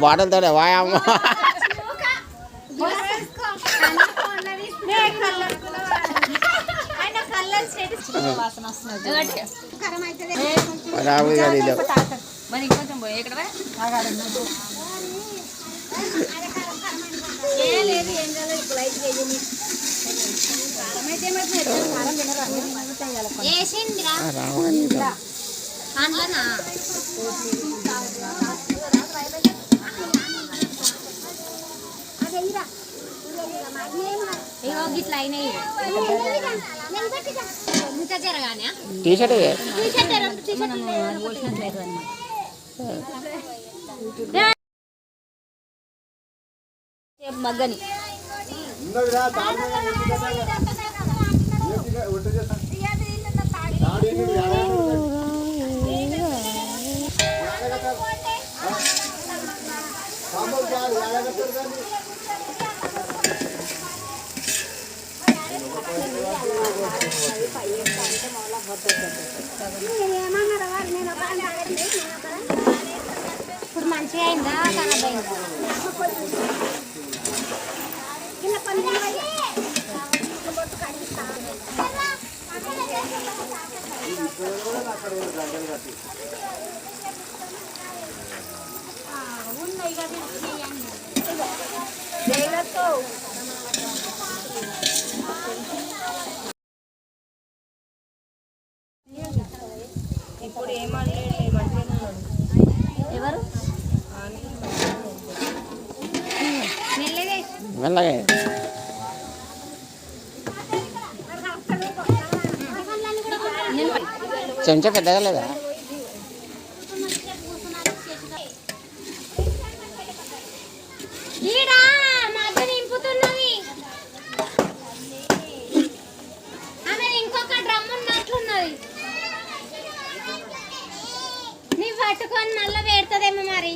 bottle తోడే వాయమ్మ మరి ఇంకొంచెం పోయి ఇక్కడ ఇట్లా అయినాయి ఇంకా జరగానే టీషర్ట్ మగ్గని ఇప్పుడు మంచిగా అయిందా ఖరాబ్ అయిందా ఇప్పుడు ఏమనలేదు ఎవరు మెల్లగా మెల్లగా చెంచా పెద్దగా లేదా ఇంకొక డ్రమ్ ఉన్నట్లున్నది నీ పట్టుకొని మళ్ళీ పెడతదేమో మరి